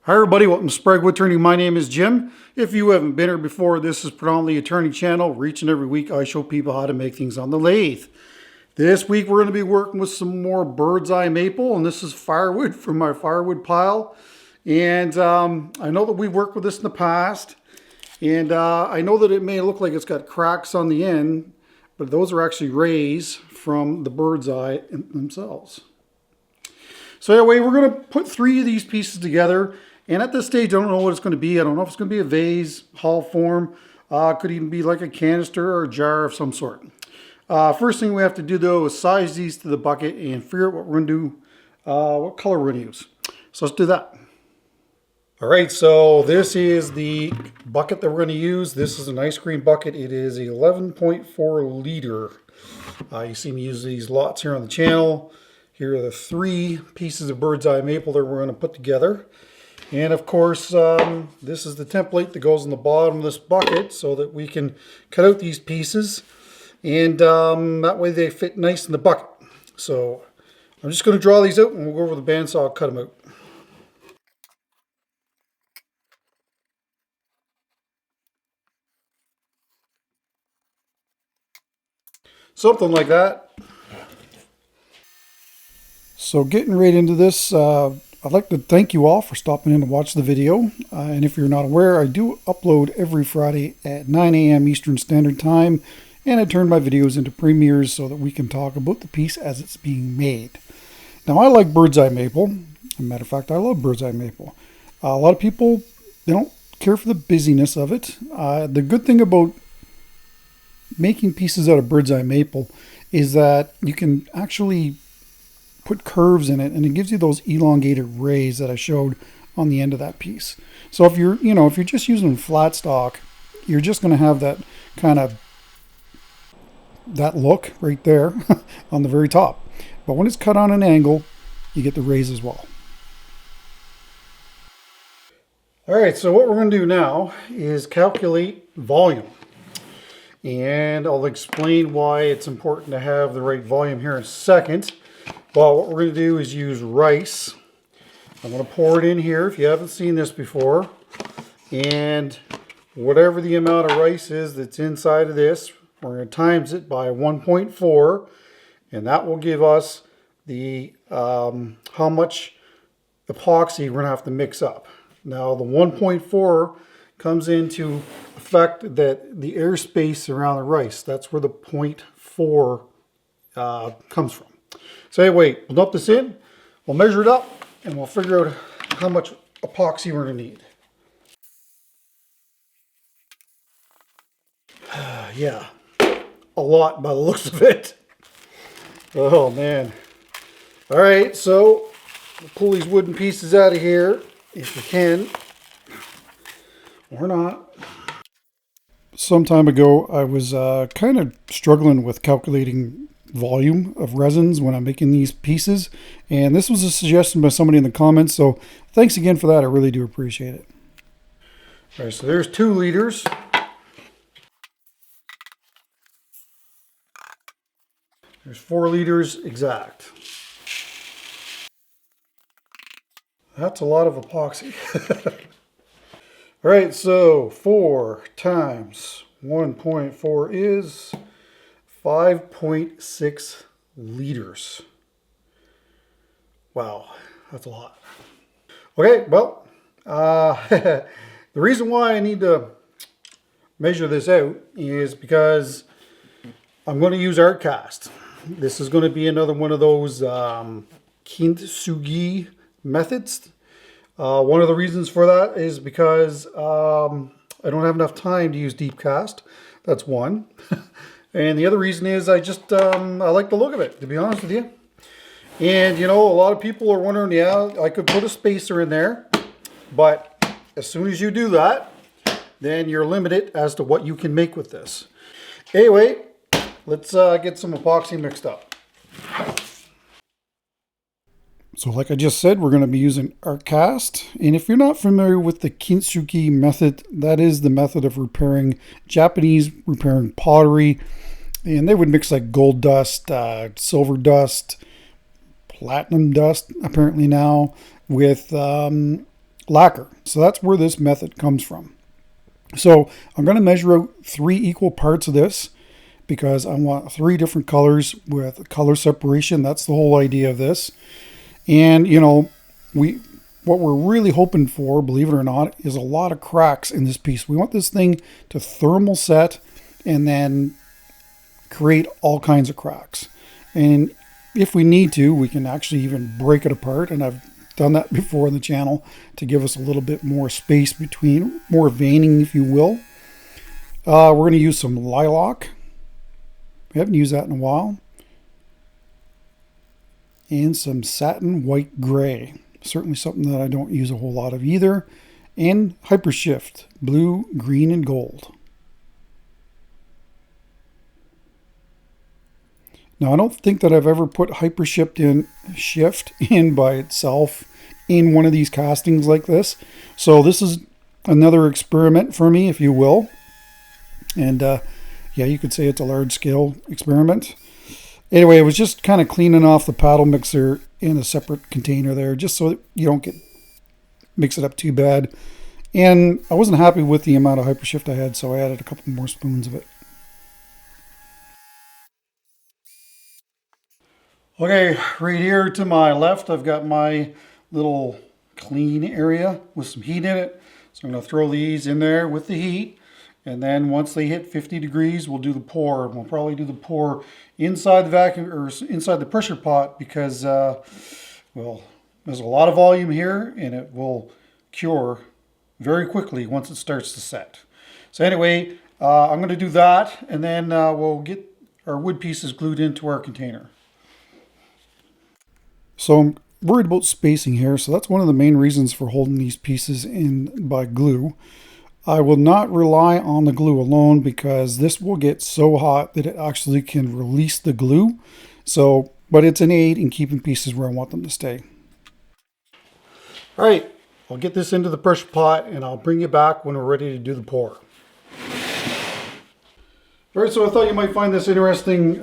Hi everybody, welcome to Spraguewoodturning. My name is Jim. If you haven't been here before, this is predominantly a turning channel. Each and every week I show people how to make things on the lathe. This week we're going to be working with some more bird's eye maple, and this is firewood from my firewood pile. And I know that we've worked with this in the past, and I know that it may look like it's got cracks on the end, but those are actually rays from the bird's eye themselves. So anyway, we're going to put 3 of these pieces together. And at this stage, I don't know what it's going to be. I don't know if it's going to be a vase, hull form. Could even be like a canister or a jar of some sort. First thing we have to do though is size these to the bucket and figure out what we're going to do, what color we're going to use. So let's do that. All right, so this is the bucket that we're going to use. This is an ice cream bucket. It is 11.4 liter. You see me use these lots here on the channel. Here are the 3 pieces of bird's eye maple that we're going to put together. And of course, this is the template that goes in the bottom of this bucket so that we can cut out these pieces. And that way they fit nice in the bucket. So I'm just going to draw these out and we'll go over the bandsaw and cut them out. Something like that. So getting right into this, I'd like to thank you all for stopping in to watch the video. And if you're not aware, I do upload every Friday at 9 a.m. Eastern Standard Time. And I turn my videos into premieres so that we can talk about the piece as it's being made. Now, I like bird's eye maple. As a matter of fact, I love bird's eye maple. A lot of people, they don't care for the busyness of it. The good thing about making pieces out of bird's eye maple is that you can actually put curves in it, and it gives you those elongated rays that I showed on the end of that piece. So if you're, if you're just using flat stock, you're just going to have that kind of that look right there on the very top. But when it's cut on an angle, you get the rays as well. All right, so what we're going to do now is calculate volume. And I'll explain why it's important to have the right volume here in a second. Well, what we're going to do is use rice. I'm going to pour it in here if you haven't seen this before. And whatever the amount of rice is that's inside of this, we're going to times it by 1.4. And that will give us the how much epoxy we're going to have to mix up. Now, the 1.4 comes into effect that the airspace around the rice, that's where the 0.4 comes from. So anyway, we'll dump this in, we'll measure it up, and we'll figure out how much epoxy we're going to need. Yeah, a lot by the looks of it. Oh man. All right, so we'll pull these wooden pieces out of here if we can, or not. Some time ago, I was kind of struggling with calculating volume of resins when I'm making these pieces, and this was a suggestion by somebody in the comments, so thanks again for that. I really do appreciate it. All right, so there's 2 liters. There's 4 liters exact. That's a lot of epoxy. All right, so 4 times 1.4 is 5.6 liters. Wow, that's a lot. Okay, well, the reason why I need to measure this out is because I'm going to use art cast. This is going to be another one of those kintsugi methods. One of the reasons for that is because I don't have enough time to use deep cast. That's one. And the other reason is I like the look of it, to be honest with you. And a lot of people are wondering, yeah, I could put a spacer in there, but as soon as you do that, then you're limited as to what you can make with this. Anyway, let's get some epoxy mixed up. So like I just said, we're going to be using art cast. And if you're not familiar with the kintsugi method, that is the method of repairing Japanese repairing pottery. And they would mix like gold dust, silver dust, platinum dust apparently now, with lacquer. So that's where this method comes from. So I'm going to measure out 3 equal parts of this because I want 3 different colors with color separation. That's the whole idea of this. And you know, what we're really hoping for, believe it or not, is a lot of cracks in this piece. We want this thing to thermal set and then create all kinds of cracks. And if we need to, we can actually even break it apart. And I've done that before on the channel to give us a little bit more space between, more veining, if you will. We're going to use some lilac. We haven't used that in a while. And some satin white gray. Certainly something that I don't use a whole lot of either. And Hypershift, blue, green, and gold. Now, I don't think that I've ever put Hypershift in by itself in one of these castings like this. So this is another experiment for me, if you will. And yeah, you could say it's a large scale experiment. Anyway, it was just kind of cleaning off the paddle mixer in a separate container there, just so you don't mix it up too bad. And I wasn't happy with the amount of Hypershift I had, so I added a couple more spoons of it. Okay, right here to my left, I've got my little clean area with some heat in it. So I'm going to throw these in there with the heat. And then once they hit 50 degrees, we'll do the pour. And we'll probably do the pour inside the vacuum or inside the pressure pot because, well, there's a lot of volume here and it will cure very quickly once it starts to set. So anyway, I'm going to do that and then we'll get our wood pieces glued into our container. So I'm worried about spacing here, so that's one of the main reasons for holding these pieces in by glue. I will not rely on the glue alone because this will get so hot that it actually can release the glue. So, but it's an aid in keeping pieces where I want them to stay. All right, I'll get this into the pressure pot and I'll bring you back when we're ready to do the pour. All right, so I thought you might find this interesting.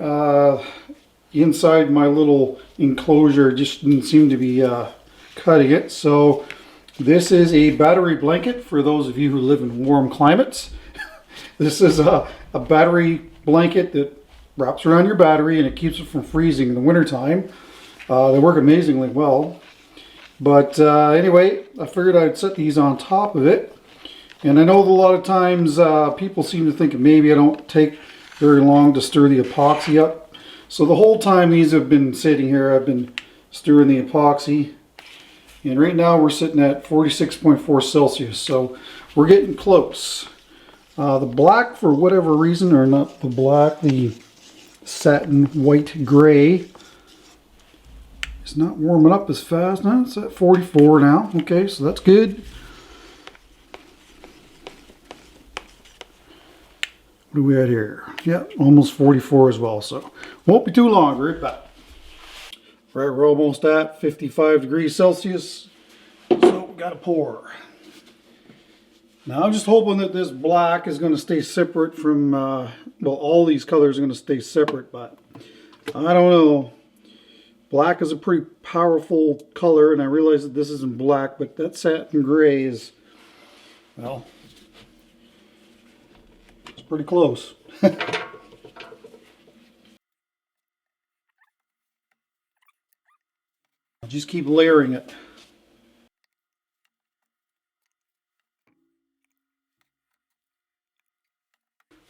Inside my little enclosure just didn't seem to be cutting it. So this is a battery blanket for those of you who live in warm climates. This is a battery blanket that wraps around your battery and it keeps it from freezing in the wintertime. They work amazingly well. But anyway, I figured I'd set these on top of it. And I know that a lot of times people seem to think maybe I don't take very long to stir the epoxy up. So the whole time these have been sitting here, I've been stirring the epoxy. And right now we're sitting at 46.4 Celsius, so we're getting close. The black, for whatever reason, or not the black, the satin white gray is not warming up as fast. Now it's at 44 now. Okay, so that's good. What are we at here? Yeah, almost 44 as well, so won't be too long. Right back. Right, we're almost at 55 degrees Celsius, so we got to pour. Now I'm just hoping that this black is going to stay separate from, well, all these colors are going to stay separate, but I don't know. Black is a pretty powerful color, and I realize that this isn't black, but that satin gray is, well, it's pretty close. Just keep layering it.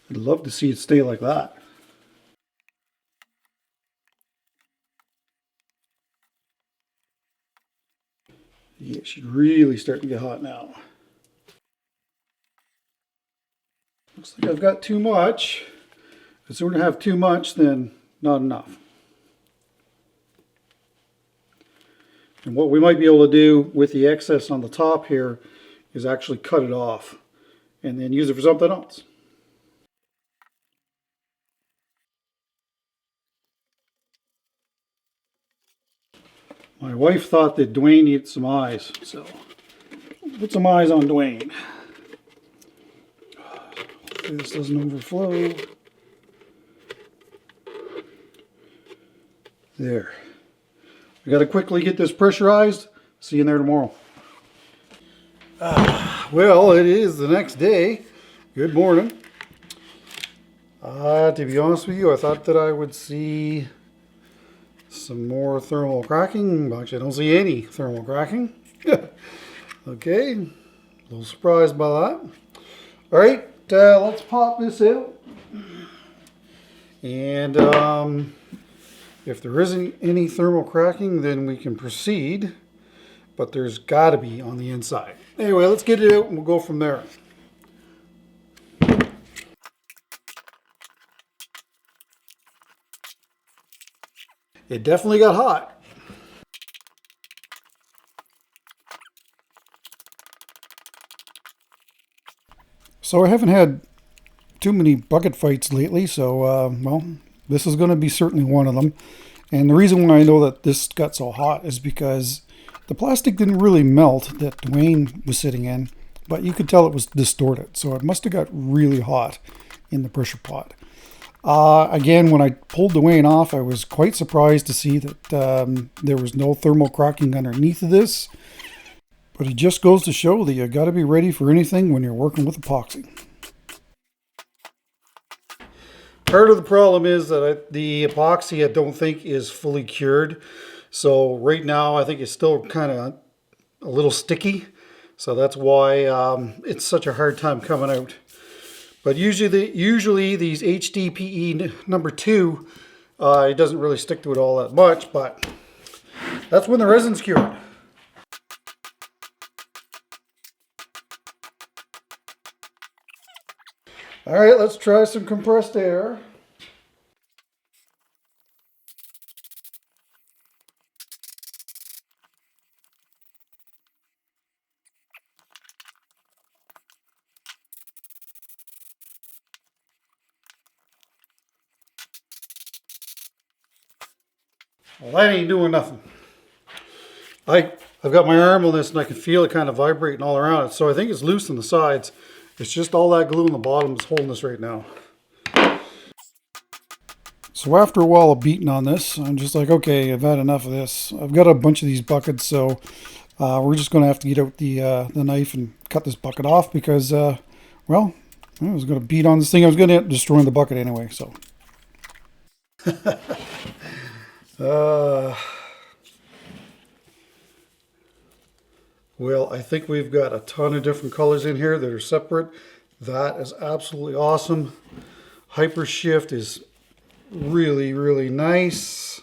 I'd love to see it stay like that. Yeah, it should really start to get hot now. Looks like I've got too much. If it's going to have too much, then not enough. And what we might be able to do with the excess on the top here is actually cut it off and then use it for something else. My wife thought that Dwayne needed some eyes, so put some eyes on Dwayne. Hopefully this doesn't overflow. There. We got to quickly get this pressurized. See you in there tomorrow. Well, it is the next day. Good morning. To be honest with you, I thought that I would see some more thermal cracking. Actually, I don't see any thermal cracking. Okay, a little surprised by that. All right, let's pop this out. And if there isn't any thermal cracking, then we can proceed. But there's got to be on the inside. Anyway, let's get it out and we'll go from there. It definitely got hot. So I haven't had too many bucket fights lately, so well, this is going to be certainly one of them. And the reason why I know that this got so hot is because the plastic didn't really melt that Dwayne was sitting in, but you could tell it was distorted. So it must have got really hot in the pressure pot. Again, when I pulled Dwayne off, I was quite surprised to see that there was no thermal cracking underneath of this. But it just goes to show that you got to be ready for anything when you're working with epoxy. Part of the problem is that the epoxy I don't think is fully cured. So right now I think it's still kind of a little sticky. So that's why it's such a hard time coming out. But usually these HDPE number 2, it doesn't really stick to it all that much, but that's when the resin's cured. All right, let's try some compressed air. Well, that ain't doing nothing. I've got my arm on this and I can feel it kind of vibrating all around it. So I think it's loose on the sides. It's just all that glue on the bottom that's holding this right now. So after a while of beating on this, I'm just like, okay, I've had enough of this. I've got a bunch of these buckets, so we're just going to have to get out the knife and cut this bucket off because, well, I was going to beat on this thing. I was going to end up destroying the bucket anyway, so. Well, I think we've got a ton of different colors in here that are separate. That is absolutely awesome. Hyper Shift is really, really nice.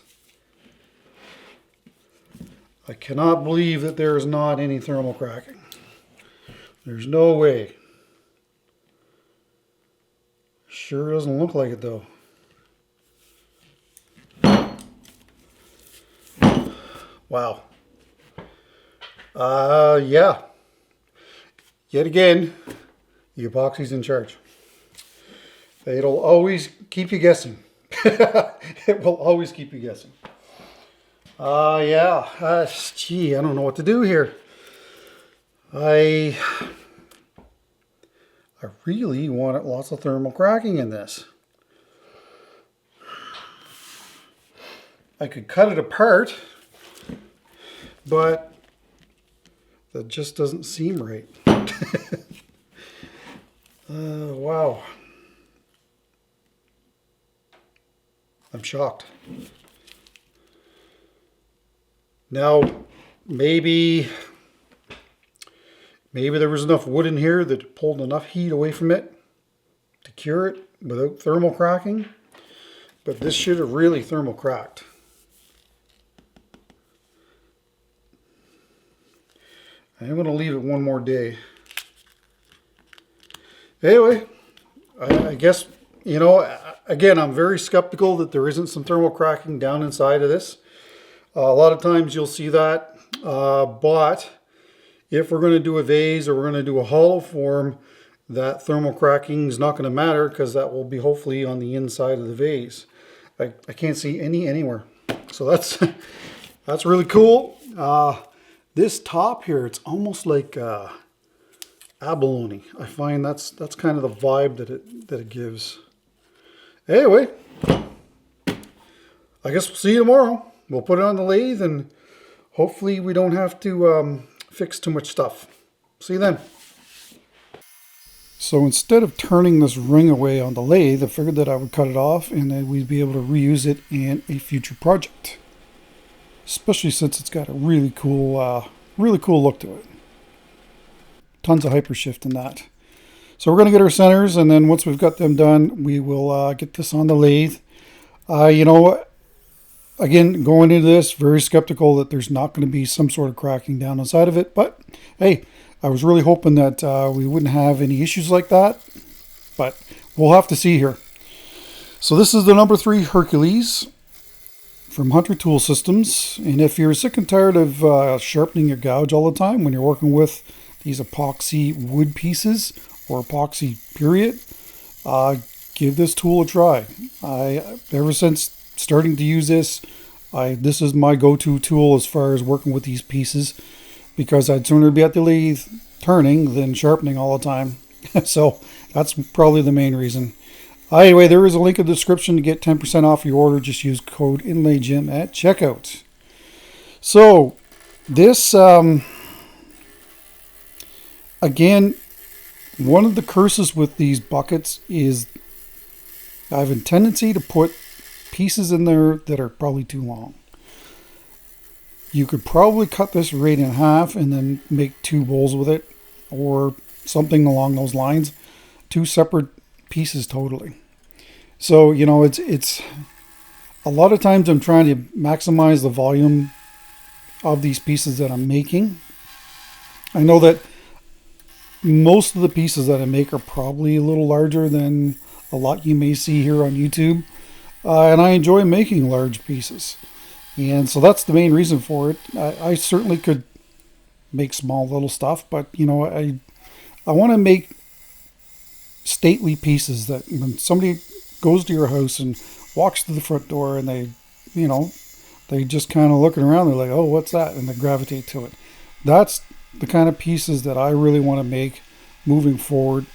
I cannot believe that there is not any thermal cracking. There's no way. Sure doesn't look like it though. Wow. Yeah. Yet again, the epoxy's in charge. It'll always keep you guessing. It will always keep you guessing. Yeah. Gee, I don't know what to do here. I really wanted lots of thermal cracking in this. I could cut it apart, but that just doesn't seem right. Wow. I'm shocked. Now, maybe there was enough wood in here that pulled enough heat away from it to cure it without thermal cracking, but this should have really thermal cracked. I'm going to leave it one more day. Anyway, I guess, you know, again, I'm very skeptical that there isn't some thermal cracking down inside of this. A lot of times you'll see that, but if we're going to do a vase or we're going to do a hollow form, that thermal cracking is not going to matter because that will be hopefully on the inside of the vase. I can't see any anywhere. So that's that's really cool. This top here, it's almost like abalone. I find that's kind of the vibe that it gives. Anyway, I guess we'll see you tomorrow. We'll put it on the lathe and hopefully we don't have to fix too much stuff. See you then. So instead of turning this ring away on the lathe, I figured that I would cut it off and then we'd be able to reuse it in a future project. Especially since it's got a really cool look to it. Tons of hypershift in that. So we're going to get our centers, and then once we've got them done, we will get this on the lathe. You know, again, going into this, very skeptical that there's not going to be some sort of cracking down inside of it. But hey, I was really hoping that we wouldn't have any issues like that. But we'll have to see here. So this is the number 3 Hercules from Hunter Tool Systems. And if you're sick and tired of sharpening your gouge all the time when you're working with these epoxy wood pieces or epoxy period, give this tool a try. Ever since starting to use this, this is my go-to tool as far as working with these pieces, because I'd sooner be at the lathe turning than sharpening all the time. So that's probably the main reason. Anyway, there is a link in the description to get 10% off your order. Just use code INLAYGYM at checkout. So this, again, one of the curses with these buckets is I have a tendency to put pieces in there that are probably too long. You could probably cut this right in half and then make 2 bowls with it, or something along those lines. 2 separate pieces totally. So, you know, it's a lot of times I'm trying to maximize the volume of these pieces that I'm making. I know that most of the pieces that I make are probably a little larger than a lot you may see here on YouTube. And I enjoy making large pieces. And so that's the main reason for it. I certainly could make small little stuff, but you know, I want to make stately pieces that when somebody goes to your house and walks to the front door and they, you know, they just kind of looking around, they're like, oh, what's that? And they gravitate to it. That's the kind of pieces that I really want to make moving forward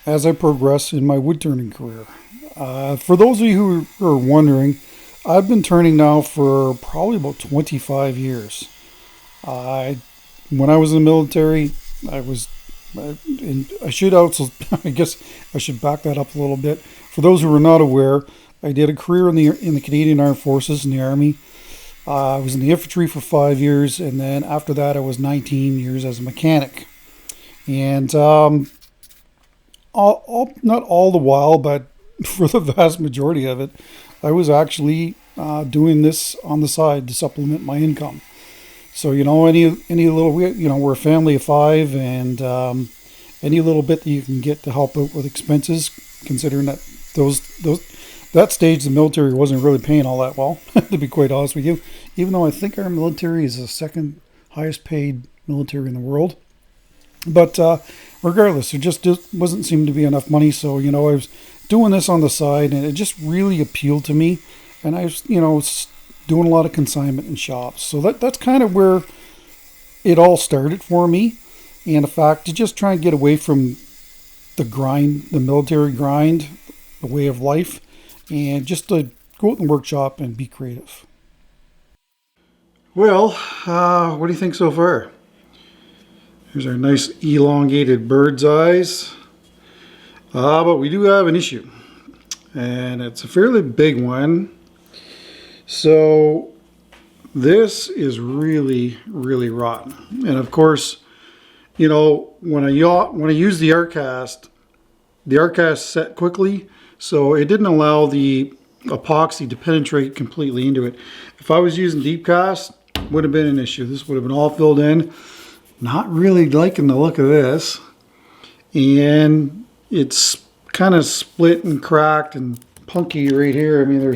as I progress in my wood turning career. For those of you who are wondering, I've been turning now for probably about 25 years. When I was in the military, I should also, I guess I should back that up a little bit. For those who are not aware, I did a career in the Canadian Armed Forces in the Army. I was in the infantry for 5 years, and then after that I was 19 years as a mechanic. And not all the while, but for the vast majority of it, I was actually doing this on the side to supplement my income. So, you know, any little, you know, we're a family of 5, and any little bit that you can get to help out with expenses, considering that that stage the military wasn't really paying all that well, to be quite honest with you, even though I think our military is the 2nd highest paid military in the world. But regardless, there just wasn't seeming to be enough money. So, you know, I was doing this on the side, and it just really appealed to me. And I was, you know, doing a lot of consignment in shops. So that's kind of where it all started for me. And in fact, to just try and get away from the grind, the military grind, the way of life, and just to go out in the workshop and be creative. Well, what do you think so far? Here's our nice elongated bird's eyes. But we do have an issue, and it's a fairly big one. So this is really, really rotten. And of course, you know, when I use the art cast set quickly, so it didn't allow the epoxy to penetrate completely into it. If I was using deep cast, would have been an issue. This would have been all filled in. Not really liking the look of this. And it's kind of split and cracked and punky right here. I mean,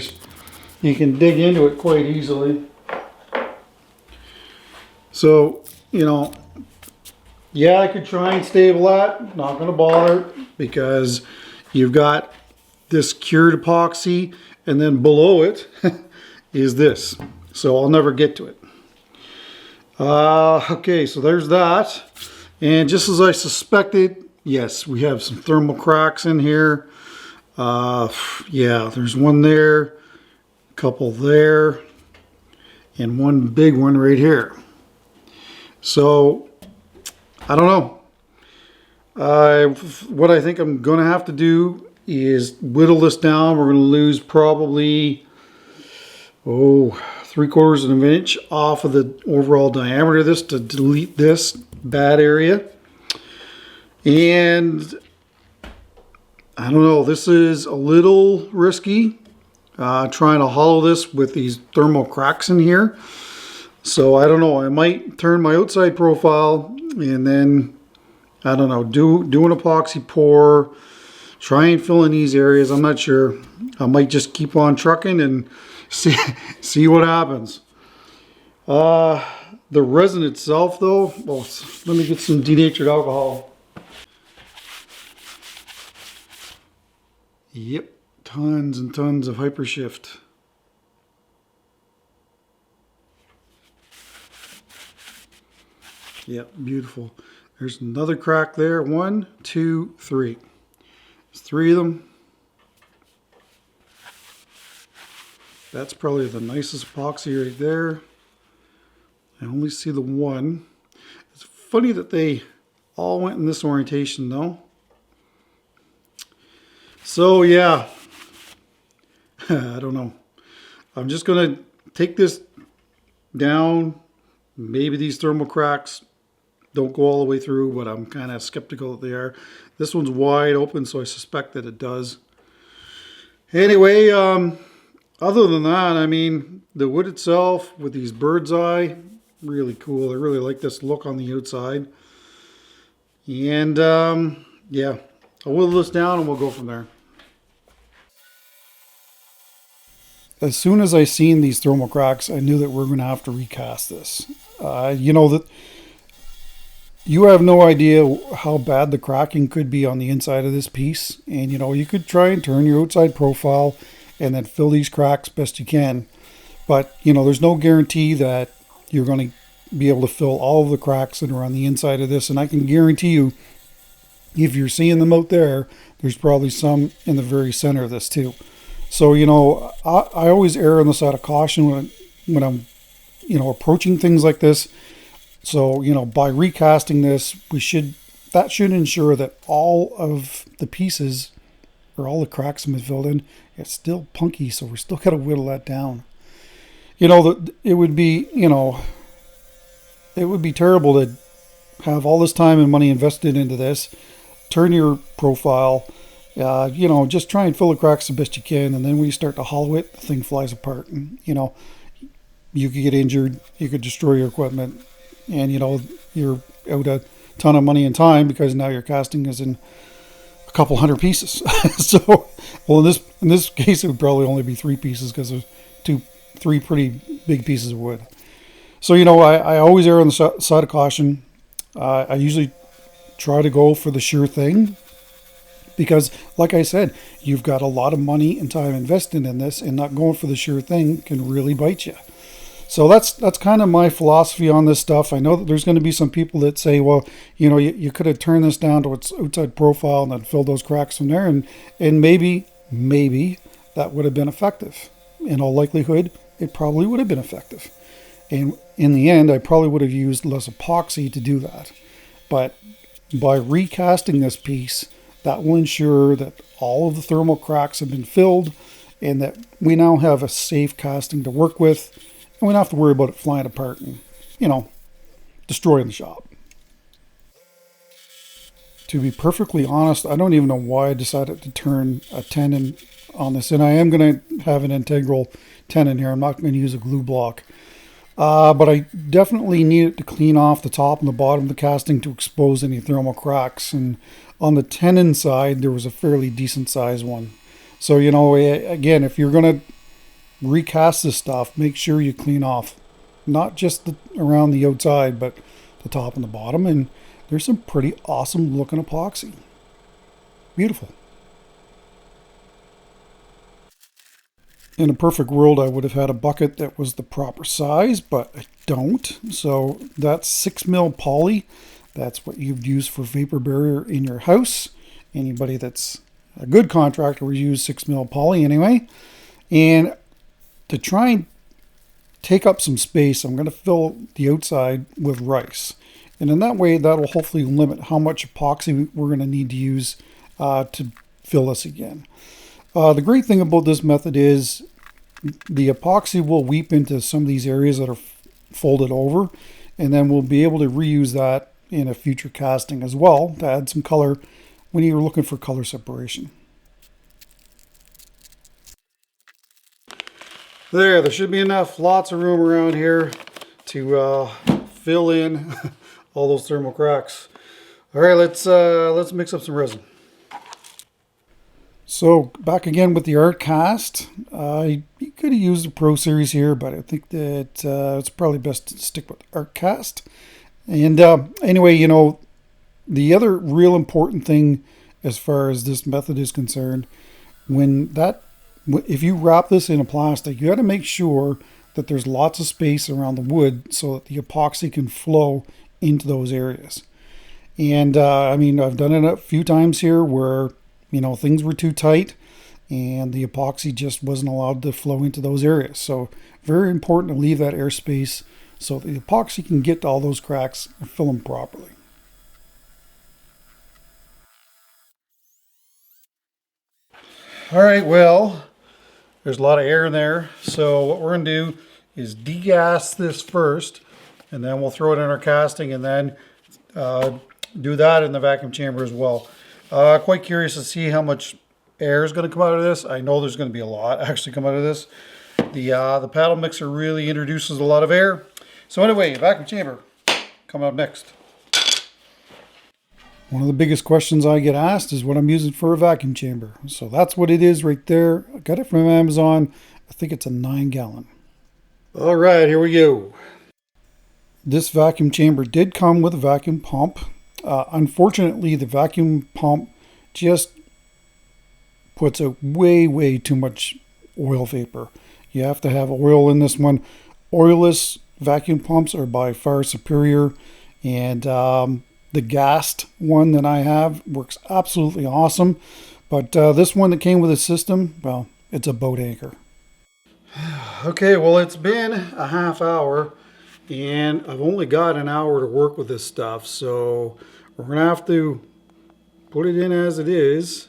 you can dig into it quite easily. So, you know, yeah, I could try and stable that. Not going to bother, because you've got this cured epoxy, and then below it is this. So I'll never get to it. Okay, so there's that. And just as I suspected, yes, we have some thermal cracks in here. Yeah, there's one there, a couple there, and one big one right here. So I don't know. What I think I'm going to have to do is whittle this down. We're going to lose probably, 3/4 of an inch off of the overall diameter of this to delete this bad area. And I don't know, this is a little risky, trying to hollow this with these thermal cracks in here. So I don't know, I might turn my outside profile and then, I don't know, do an epoxy pour, try and fill in these areas. I'm not sure. I might just keep on trucking and see what happens. The resin itself though, well, let me get some denatured alcohol. Yep, tons and tons of hypershift. Yep, beautiful. There's another crack there. 1, 2, 3. There's 3 of them. That's probably the nicest epoxy right there. I only see the one. It's funny that they all went in this orientation though. So yeah, I don't know. I'm just going to take this down. Maybe these thermal cracks don't go all the way through, but I'm kind of skeptical that they are. This one's wide open, so I suspect that it does. Anyway, other than that, I mean, the wood itself with these bird's eye, really cool. I really like this look on the outside. And yeah, I'll whittle this down and we'll go from there. As soon as I seen these thermal cracks, I knew that we're going to have to recast this. You know that you have no idea how bad the cracking could be on the inside of this piece. And you know, you could try and turn your outside profile and then fill these cracks best you can. But you know, there's no guarantee that you're going to be able to fill all of the cracks that are on the inside of this. And I can guarantee you, if you're seeing them out there, there's probably some in the very center of this too. So, you know, I always err on the side of caution when I'm, you know, approaching things like this. So, you know, by recasting this, that should ensure that all of the pieces or all the cracks have been filled in. It's still punky, so we're still got to whittle that down. You know, it would be, you know, it would be terrible to have all this time and money invested into this, turn your profile, you know, just try and fill the cracks the best you can, and then when you start to hollow it, the thing flies apart, and you know, you could get injured, you could destroy your equipment, and you know, you're out a ton of money and time because now your casting is in a couple hundred pieces. So, well, in this case, it would probably only be 3 pieces because there's 3 pretty big pieces of wood. So, you know, I always err on the side of caution. I usually try to go for the sure thing. Because, like I said, you've got a lot of money and time invested in this, and not going for the sure thing can really bite you. So that's kind of my philosophy on this stuff. I know that there's going to be some people that say, well, you know, you could have turned this down to its outside profile and then filled those cracks from there, and maybe that would have been effective. In all likelihood, it probably would have been effective. And in the end, I probably would have used less epoxy to do that. But by recasting this piece, that will ensure that all of the thermal cracks have been filled and that we now have a safe casting to work with, and we don't have to worry about it flying apart and, you know, destroying the shop. To be perfectly honest, I don't even know why I decided to turn a tenon on this, and I am going to have an integral tenon here. I'm not going to use a glue block. But I definitely need it to clean off the top and the bottom of the casting to expose any thermal cracks. And on the tenon side, there was a fairly decent sized one. So, you know, again, if you're going to recast this stuff, make sure you clean off not just around the outside, but the top and the bottom. And there's some pretty awesome looking epoxy. Beautiful. In a perfect world, I would have had a bucket that was the proper size, but I don't. So that's 6mm poly. That's what you'd use for vapor barrier in your house. Anybody that's a good contractor would use 6mm poly anyway. And to try and take up some space, I'm going to fill the outside with rice. And in that way, that'll hopefully limit how much epoxy we're going to need to use to fill this again. The great thing about this method is the epoxy will weep into some of these areas that are folded over, and then we'll be able to reuse that in a future casting as well to add some color when you're looking for color separation. There should be enough, lots of room around here to fill in all those thermal cracks. All right, let's mix up some resin. So back again with the art cast. You could have used the Pro Series here, but I think that it's probably best to stick with art cast. And anyway, you know, the other real important thing as far as this method is concerned, if you wrap this in a plastic, you got to make sure that there's lots of space around the wood so that the epoxy can flow into those areas. And I mean, I've done it a few times here where, you know, things were too tight and the epoxy just wasn't allowed to flow into those areas. So very important to leave that airspace so the epoxy can get to all those cracks and fill them properly. All right, well, there's a lot of air in there. So what we're going to do is degas this first, and then we'll throw it in our casting, and then do that in the vacuum chamber as well. Quite curious to see how much air is going to come out of this. I know there's going to be a lot actually come out of this. The paddle mixer really introduces a lot of air. So anyway, vacuum chamber coming up next. One of the biggest questions I get asked is what I'm using for a vacuum chamber. So that's what it is right there. I got it from Amazon. I think it's a 9-gallon. All right, here we go. This vacuum chamber did come with a vacuum pump. Unfortunately, the vacuum pump just puts out way too much oil vapor. You have to have oil in this one. Oilless vacuum pumps are by far superior, and the gassed one that I have works absolutely awesome. But this one that came with a system, well, it's a boat anchor. Okay, well, it's been a half hour and I've only got an hour to work with this stuff, so we're gonna have to put it in as it is,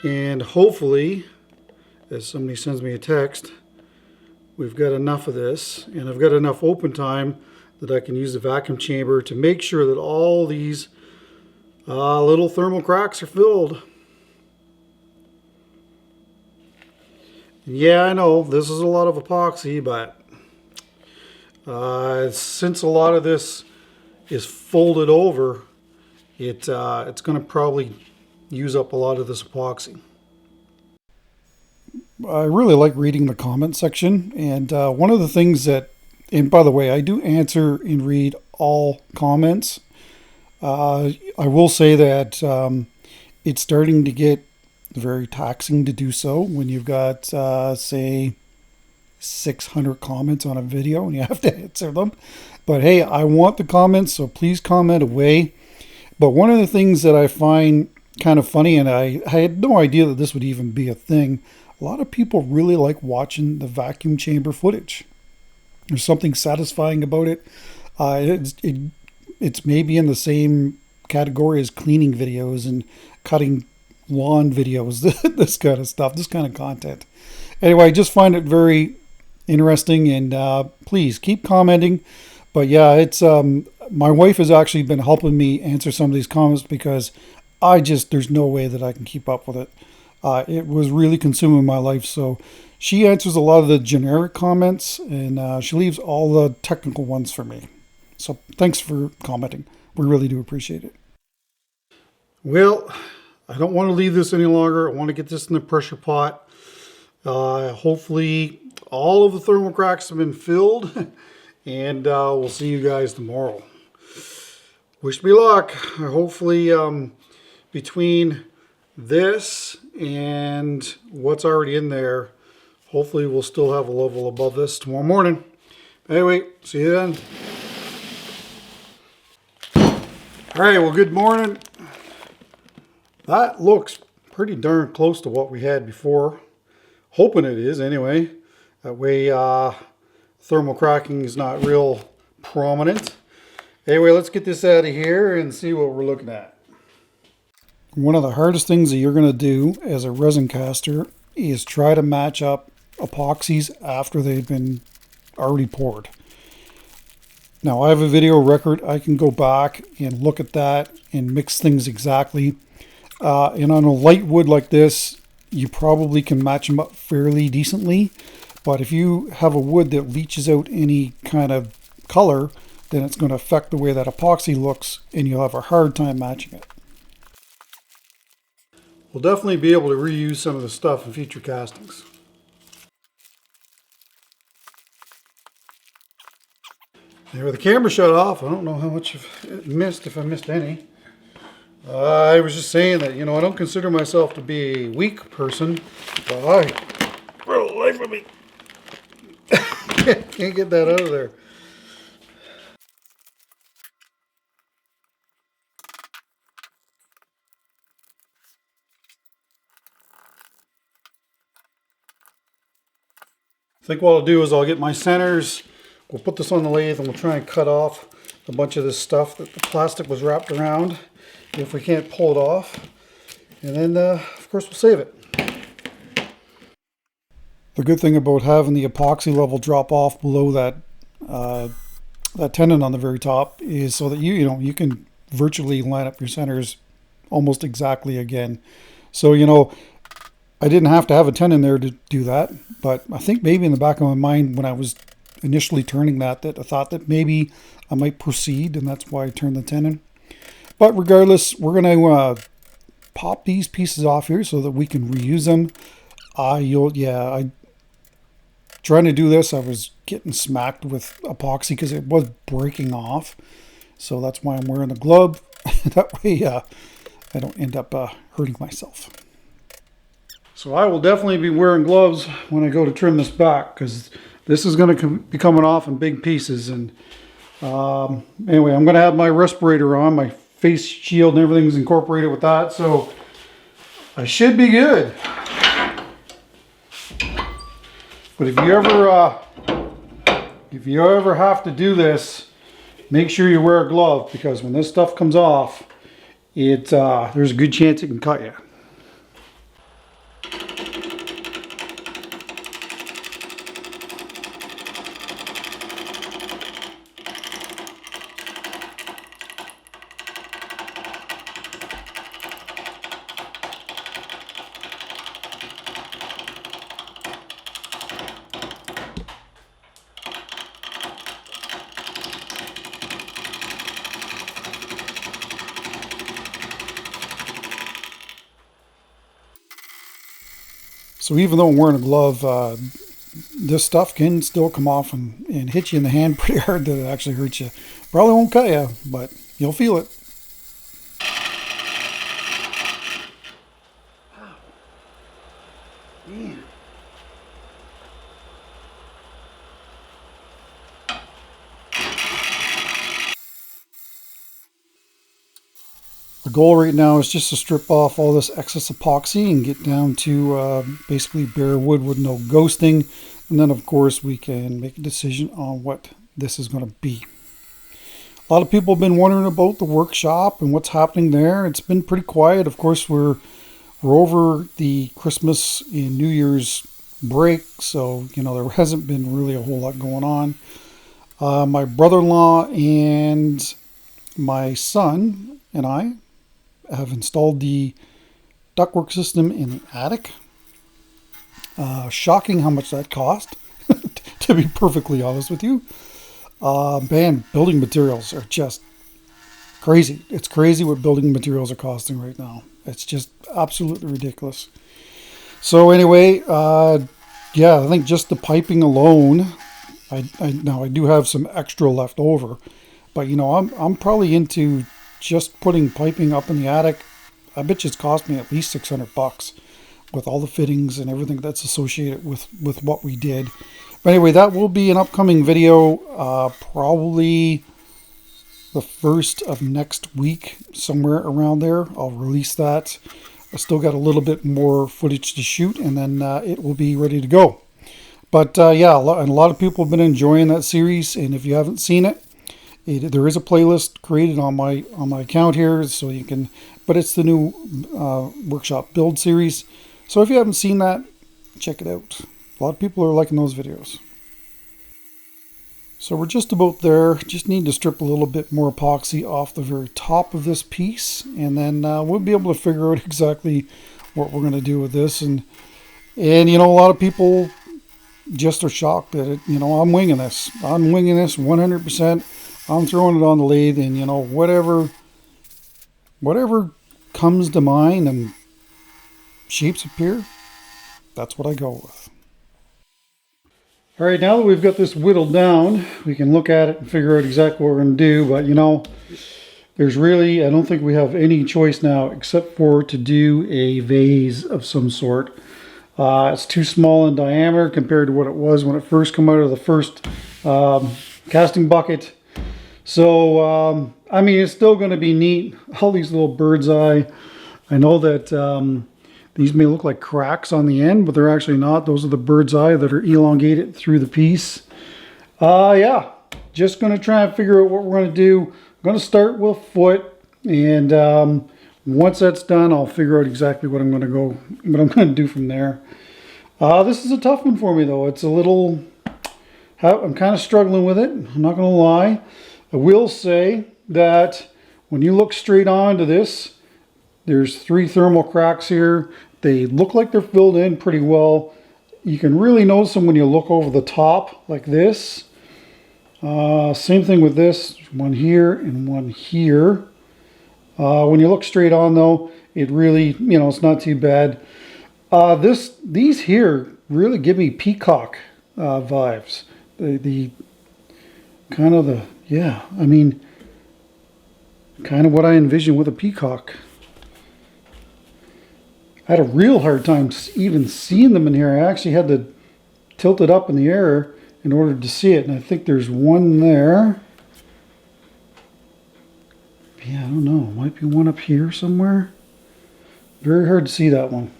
and hopefully, as somebody sends me a text, we've got enough of this and I've got enough open time that I can use the vacuum chamber to make sure that all these little thermal cracks are filled. And yeah, I know this is a lot of epoxy, but since a lot of this is folded over, it's going to probably use up a lot of this epoxy. I really like reading the comment section, and one of the things that, and by the way, I do answer and read all comments. I will say that it's starting to get very taxing to do so when you've got, say, 600 comments on a video and you have to answer them. But hey, I want the comments, so please comment away. But one of the things that I find kind of funny, and I had no idea that this would even be a thing, a lot of people really like watching the vacuum chamber footage. There's something satisfying about it. It's maybe in the same category as cleaning videos and cutting lawn videos, this kind of stuff, this kind of content. Anyway, I just find it very interesting, and please keep commenting. But yeah, it's my wife has actually been helping me answer some of these comments because there's no way that I can keep up with it. It was really consuming my life, so she answers a lot of the generic comments, and she leaves all the technical ones for me. So thanks for commenting. We really do appreciate it. Well, I don't want to leave this any longer. I want to get this in the pressure pot. Hopefully all of the thermal cracks have been filled, and we'll see you guys tomorrow. Wish me luck. Hopefully between this and what's already in there, hopefully we'll still have a level above this tomorrow morning. Anyway, see you then. All right, well, good morning. That looks pretty darn close to what we had before. Hoping it is anyway. That way thermal cracking is not real prominent. Anyway, let's get this out of here and see what we're looking at. One of the hardest things that you're going to do as a resin caster is try to match up epoxies after they've been already poured. Now I have a video record. I can go back and look at that and mix things exactly. And on a light wood like this, you probably can match them up fairly decently. But if you have a wood that leaches out any kind of color, then it's going to affect the way that epoxy looks and you'll have a hard time matching it. We'll definitely be able to reuse some of the stuff in future castings. There, with the camera shut off, I don't know how much I've missed, if I missed any. I was just saying that, I don't consider myself to be a weak person, but for the life of me, can't get that out of there. I think what I'll do is I'll get my centers, we'll put this on the lathe and we'll try and cut off a bunch of this stuff that the plastic was wrapped around if we can't pull it off. And then, of course, we'll save it. The good thing about having the epoxy level drop off below that that tenon on the very top is so that you can virtually line up your centers almost exactly again. So, I didn't have to have a tenon there to do that, but I think maybe in the back of my mind when I was initially turning that I thought that maybe I might proceed, and that's why I turned the tenon. But regardless, we're going to pop these pieces off here so that we can reuse them. Trying to do this, I was getting smacked with epoxy because it was breaking off. So that's why I'm wearing the glove. That way I don't end up hurting myself. So I will definitely be wearing gloves when I go to trim this back because this is going to be coming off in big pieces. And anyway, I'm going to have my respirator on, my face shield and everything's incorporated with that. So I should be good. But if you ever have to do this, make sure you wear a glove because when this stuff comes off, there's a good chance it can cut you. So even though I'm wearing a glove, this stuff can still come off and hit you in the hand pretty hard that it actually hurts you. Probably won't cut you, but you'll feel it. Man. The goal right now is just to strip off all this excess epoxy and get down to basically bare wood with no ghosting. And then, of course, we can make a decision on what this is going to be. A lot of people have been wondering about the workshop and what's happening there. It's been pretty quiet. Of course, we're over the Christmas and New Year's break, so, there hasn't been really a whole lot going on. My brother-in-law and my son and I have installed the ductwork system in the attic. Shocking how much that cost, to be perfectly honest with you. Man, building materials are just crazy. It's crazy what building materials are costing right now. It's just absolutely ridiculous. So anyway, I think just the piping alone, I do have some extra left over, but I'm probably into just putting piping up in the attic. I bet you it's cost me at least $600 with all the fittings and everything that's associated with what we did. But anyway, that will be an upcoming video, probably the first of next week, somewhere around there. I'll release that. I still got a little bit more footage to shoot, and then it will be ready to go. But a lot of people have been enjoying that series, and if you haven't seen it, There is a playlist created on my account here, so you can. But it's the new workshop build series. So if you haven't seen that, check it out. A lot of people are liking those videos. So we're just about there. Just need to strip a little bit more epoxy off the very top of this piece, and then we'll be able to figure out exactly what we're going to do with this. And you know, a lot of people just are shocked that it. You know, I'm winging this. I'm winging this 100%. I'm throwing it on the lathe, and you know, whatever comes to mind and shapes appear, that's what I go with. All right, now that we've got this whittled down, we can look at it and figure out exactly what we're going to do. But you know, there's really, I don't think we have any choice now except for to do a vase of some sort. It's too small in diameter compared to what it was when it first came out of the first casting bucket. So, I mean, it's still going to be neat. All these little bird's eye. I know that these may look like cracks on the end, but they're actually not. Those are the bird's eye that are elongated through the piece. Yeah, just going to try and figure out what we're going to do. I'm going to start with foot, and once that's done, I'll figure out exactly what I'm going to do from there. This is a tough one for me, though. It's a little. I'm kind of struggling with it. I'm not going to lie. I will say that when you look straight onto this, there's 3 thermal cracks here. They look like they're filled in pretty well. You can really notice them when you look over the top like this. Same thing with this, one here and one here. When you look straight on though, it really, you know, it's not too bad. These here really give me peacock vibes. The kind of the, yeah, I mean, kind of what I envision with a peacock. I had a real hard time even seeing them in here. I actually had to tilt it up in the air in order to see it. And I think there's one there. Yeah, I don't know. Might be one up here somewhere. Very hard to see that one.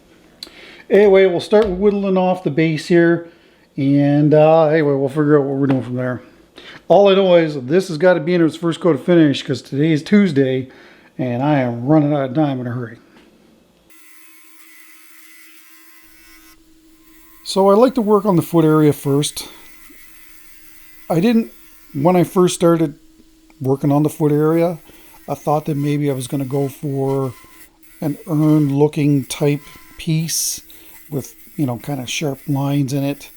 Anyway, we'll start with whittling off the base here. And anyway, we'll figure out what we're doing from there. All I know is this has got to be in its first coat of finish because today is Tuesday and I am running out of time in a hurry. So I like to work on the foot area first. When I first started working on the foot area, I thought that maybe I was going to go for an urn looking type piece with, you know, kind of sharp lines in it.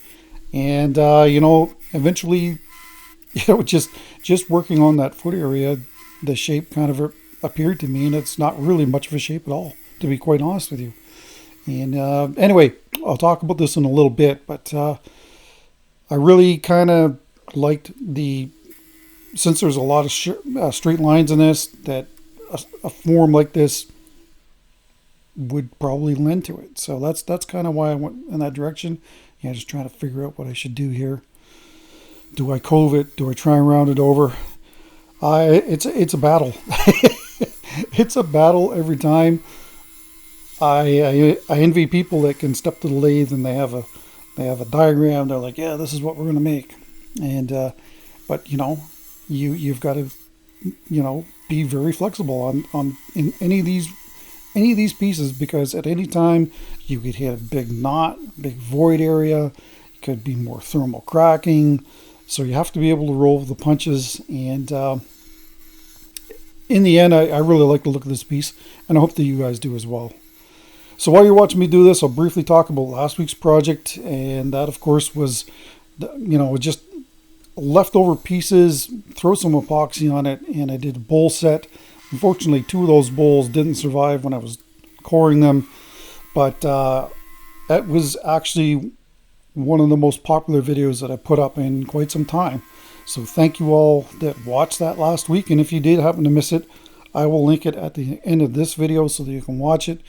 And, you know, eventually, you know, just working on that foot area, the shape kind of appeared to me, and it's not really much of a shape at all, to be quite honest with you. And anyway, I'll talk about this in a little bit, but I really kind of liked since there's a lot of straight lines in this, that a form like this would probably lend to it. So that's kind of why I went in that direction. Yeah, just trying to figure out what I should do here. Do I cove it? Do I try and round it over? It's a battle. It's a battle every time. I envy people that can step to the lathe and they have a diagram. They're like, yeah, this is what we're going to make. And but you know, you've got to, you know, be very flexible in any of these pieces, because at any time you could hit a big knot, big void area. It could be more thermal cracking. So you have to be able to roll the punches. And in the end, I really like the look of this piece, and I hope that you guys do as well. So while you're watching me do this, I'll briefly talk about last week's project, and that of course was, you know, just leftover pieces, throw some epoxy on it, and I did a bowl set. Unfortunately, 2 of those bowls didn't survive when I was coring them, but that was actually one of the most popular videos that I put up in quite some time. So thank you all that watched that last week, and if you did happen to miss it, I will link it at the end of this video so that you can watch it.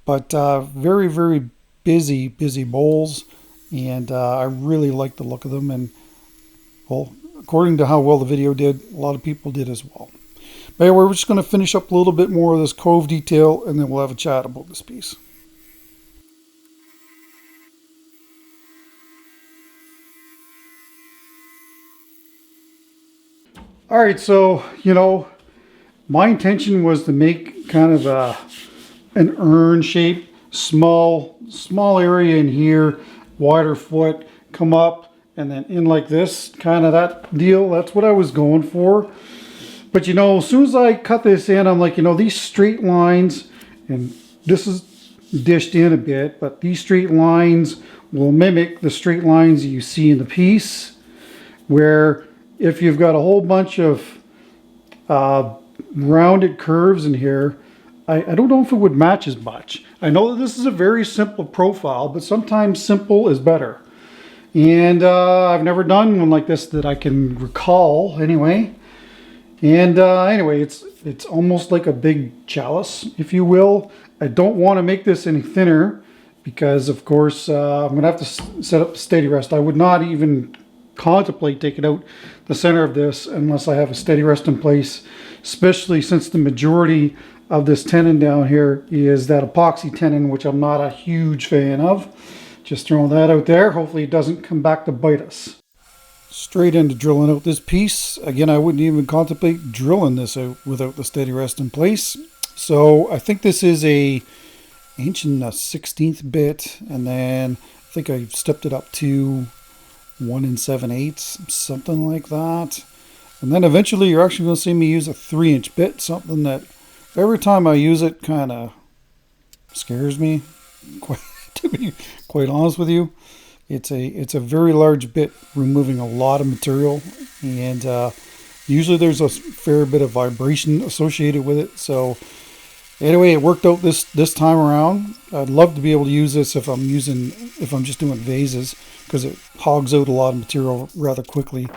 But very, very busy bowls, and I really like the look of them. And well, according to how well the video did, a lot of people did as well. But anyway, we're just going to finish up a little bit more of this cove detail, and then we'll have a chat about this piece. All right, so, my intention was to make kind of an urn shape, small area in here, wider foot, come up, and then in like this, kind of that deal. That's what I was going for. But as soon as I cut this in, I'm like, these straight lines, and this is dished in a bit, but these straight lines will mimic the straight lines you see in the piece, where if you've got a whole bunch of rounded curves in here, I don't know if it would match as much. I know that this is a very simple profile, but sometimes simple is better. And I've never done one like this that I can recall anyway. And anyway, it's almost like a big chalice, if you will. I don't want to make this any thinner because, of course, I'm going to have to set up the steady rest. I would not even contemplate taking out the center of this unless I have a steady rest in place, especially since the majority of this tenon down here is that epoxy tenon, which I'm not a huge fan of. Just throwing that out there. Hopefully it doesn't come back to bite us. Straight into drilling out this piece. Again, I wouldn't even contemplate drilling this out without the steady rest in place. So I think this is a 1 1/16 bit, and then I think I stepped it up to 1 7/8, something like that. And then eventually you're actually going to see me use a 3-inch bit, something that every time I use it kind of scares me, to be quite honest with you. It's a very large bit, removing a lot of material, and usually there's a fair bit of vibration associated with it. So anyway, it worked out this time around. I'd love to be able to use this if I'm just doing vases, because it hogs out a lot of material rather quickly.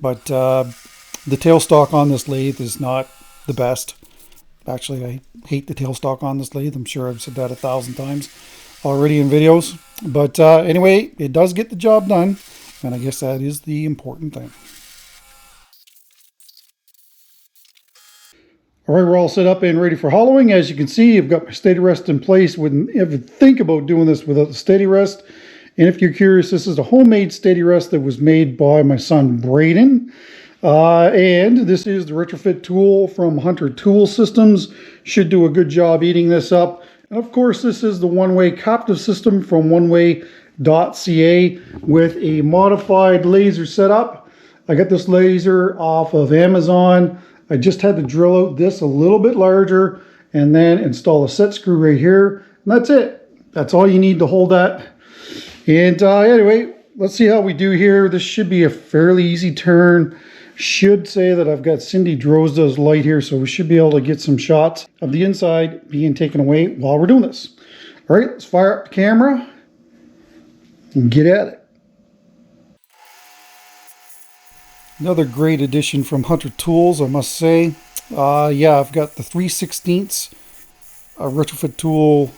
But the tailstock on this lathe is not the best. Actually, I hate the tailstock on this lathe. I'm sure I've said that 1,000 times already in videos. But anyway, it does get the job done, and I guess that is the important thing. All right, we're all set up and ready for hollowing. As you can see, I've got my steady rest in place. Wouldn't ever think about doing this without the steady rest. And if you're curious, this is a homemade steady rest that was made by my son Braden. And this is the retrofit tool from Hunter Tool Systems. Should do a good job eating this up. And of course, this is the one-way captive system from oneway.ca with a modified laser setup. I got this laser off of Amazon. I just had to drill out this a little bit larger and then install a set screw right here. And that's it. That's all you need to hold that. And anyway, let's see how we do here. This should be a fairly easy turn. Should say that I've got Cindy Drozda's light here, so we should be able to get some shots of the inside being taken away while we're doing this. All right, let's fire up the camera and get at it. Another great addition from Hunter Tools, I must say. Yeah, I've got the 3/16 retrofit tool,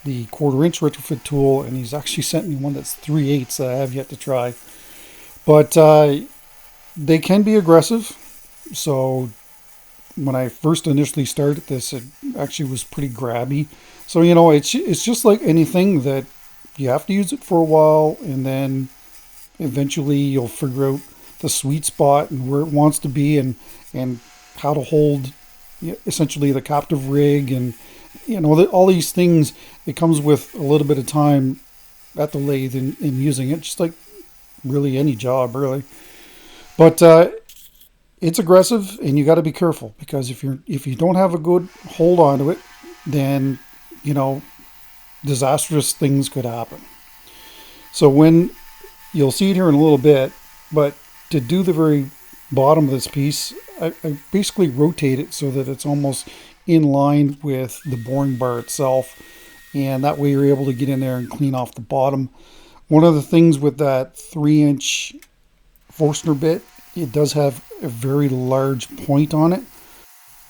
the 1/4-inch retrofit tool, and he's actually sent me one that's 3/8 that I have yet to try. But they can be aggressive. So when I first initially started this, it actually was pretty grabby. So, it's just like anything that you have to use it for a while, and then eventually you'll figure out the sweet spot and where it wants to be, and how to hold essentially the captive rig, and all these things. It comes with a little bit of time at the lathe in using it, just like really any job, really. But it's aggressive, and you got to be careful, because if you don't have a good hold onto it, then disastrous things could happen. So when you'll see it here in a little bit, but to do the very bottom of this piece, I basically rotate it so that it's almost in line with the boring bar itself, and that way you're able to get in there and clean off the bottom. One of the things with that 3-inch Forstner bit, it does have a very large point on it,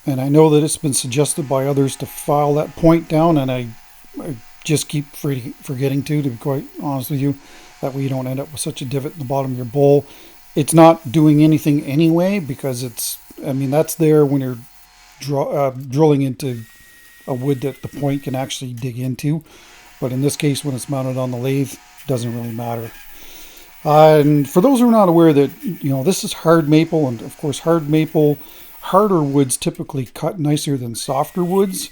and I know that it's been suggested by others to file that point down, and I just keep forgetting to be quite honest with you. That way you don't end up with such a divot in the bottom of your bowl. It's not doing anything anyway, because that's there when you're drilling into a wood that the point can actually dig into. But in this case, when it's mounted on the lathe, it doesn't really matter. And for those who are not aware that, this is hard maple, and of course harder woods typically cut nicer than softer woods.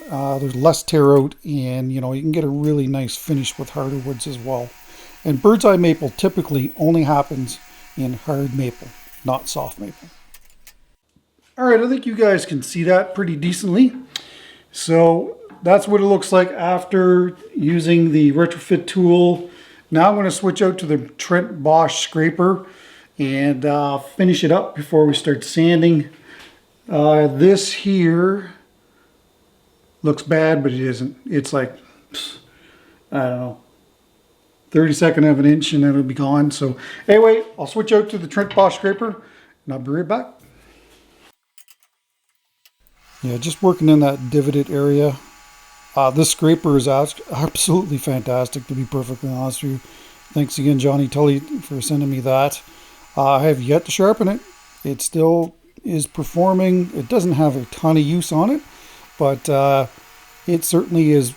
There's less tear out, and you can get a really nice finish with harder woods as well. And bird's eye maple typically only happens in hard maple, not soft maple. All right, I think you guys can see that pretty decently. So that's what it looks like after using the retrofit tool. Now I'm going to switch out to the Trent Bosch scraper and finish it up before we start sanding. This here looks bad, but it isn't. It's like, I don't know, 32nd of an inch and then it'll be gone. So anyway, I'll switch out to the Trent Bosch scraper and I'll be right back. Yeah, just working in that divoted area. This scraper is absolutely fantastic, to be perfectly honest with you. Thanks again, Johnny Tully, for sending me that. I have yet to sharpen it. It still is performing. It doesn't have a ton of use on it, but it certainly is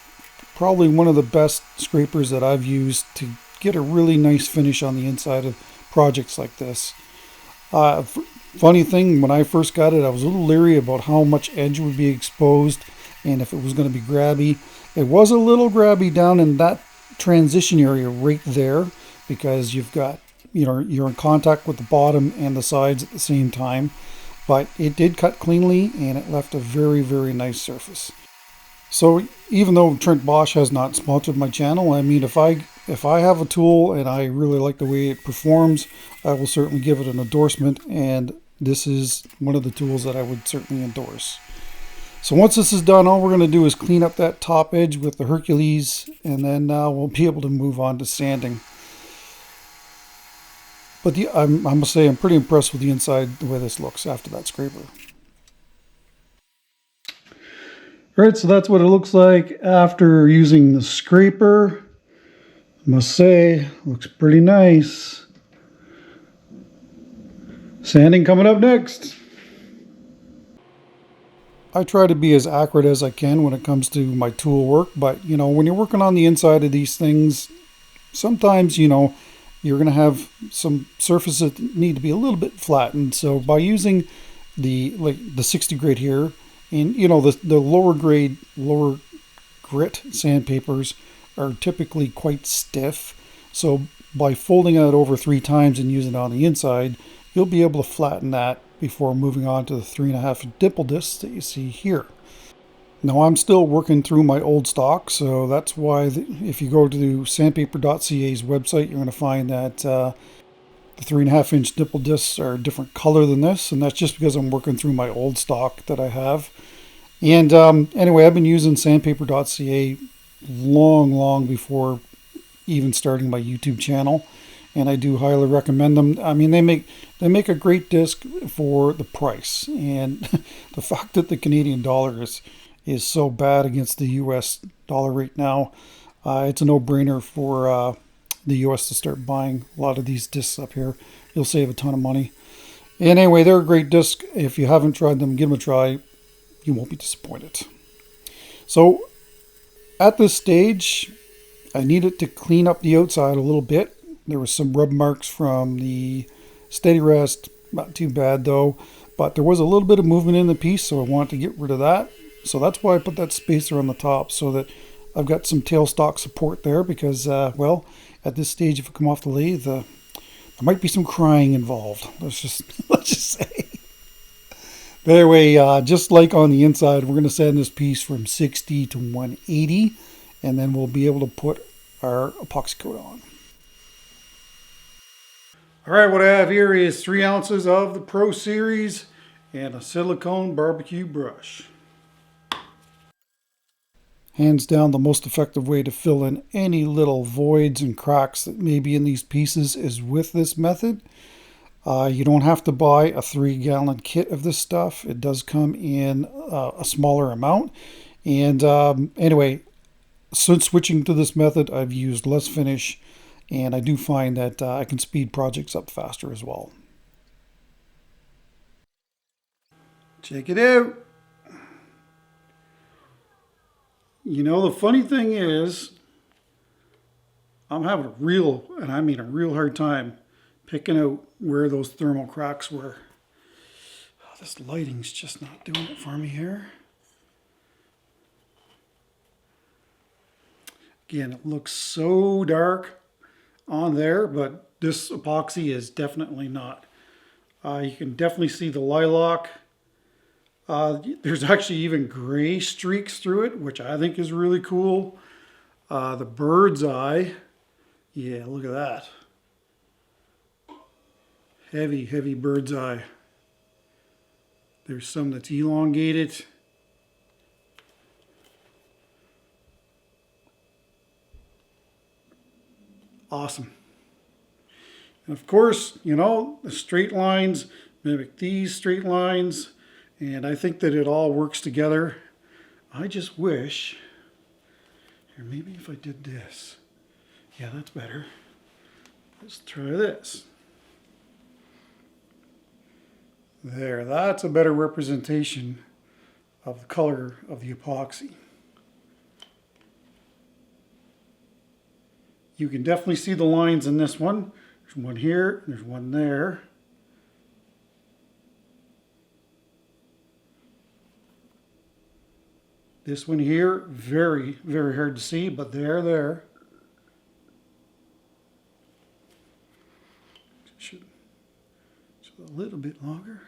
probably one of the best scrapers that I've used to get a really nice finish on the inside of projects like this. Funny thing, when I first got it, I was a little leery about how much edge would be exposed and if it was going to be grabby. It was a little grabby down in that transition area right there because you've got, you're in contact with the bottom and the sides at the same time. But it did cut cleanly and it left a very, very nice surface. So even though Trent Bosch has not sponsored my channel, I mean, if I have a tool and I really like the way it performs, I will certainly give it an endorsement, and this is one of the tools that I would certainly endorse. So once this is done, all we're going to do is clean up that top edge with the Hercules, and then we'll be able to move on to sanding. But I must say I'm pretty impressed with the inside, the way this looks after that scraper. All right, so that's what it looks like after using the scraper. I must say, looks pretty nice. Sanding coming up next. I try to be as accurate as I can when it comes to my tool work, but when you're working on the inside of these things, sometimes you're going to have some surfaces that need to be a little bit flattened. So by using the 60 grade here, and the lower grit sandpapers are typically quite stiff. So by folding it over 3 times and using it on the inside, you'll be able to flatten that before moving on to the 3.5 dimple discs that you see here. Now I'm still working through my old stock, so that's why if you go to sandpaper.ca's website, you're going to find that the 3.5 inch dimple discs are a different color than this, and that's just because I'm working through my old stock that I have. And anyway, I've been using sandpaper.ca long before even starting my YouTube channel, and I do highly recommend them. I mean, they make a great disc for the price, and the fact that the Canadian dollar is so bad against the US dollar right now, it's a no-brainer for the US to start buying a lot of these discs up here. You'll save a ton of money. And anyway, they're a great disc. If you haven't tried them, give them a try. You won't be disappointed. So at this stage, I needed to clean up the outside a little bit. There was some rub marks from the steady rest, not too bad though, but there was a little bit of movement in the piece, so I wanted to get rid of that. So that's why I put that spacer on the top, so that I've got some tailstock support there, because well, at this stage, if I come off the lathe, there might be some crying involved. Let's just say. But anyway, just like on the inside, we're going to sand this piece from 60 to 180, and then we'll be able to put our epoxy coat on. All right, what I have here is 3 ounces of the Pro Series and a silicone barbecue brush. Hands down, the most effective way to fill in any little voids and cracks that may be in these pieces is with this method. You don't have to buy a 3-gallon kit of this stuff. It does come in a smaller amount. And anyway, since switching to this method, I've used less finish, and I do find that I can speed projects up faster as well. Check it out. The funny thing is, I'm having a real, and I mean a real hard time picking out where those thermal cracks were. Oh, this lighting's just not doing it for me here. Again, it looks so dark on there, but this epoxy is definitely not. You can definitely see the lilac. There's actually even gray streaks through it, which I think is really cool. The bird's eye. Yeah, look at that. Heavy, heavy bird's eye. There's some that's elongated. Awesome. And of course, you know, the straight lines mimic these straight lines, and I think that it all works together. I just wish, here, maybe if I did this. Yeah, that's better. Let's try this. There, that's a better representation of the color of the epoxy. You can definitely see the lines in this one. There's one here, and there's one there. This one here, very, very hard to see, but they're there. Should a little bit longer.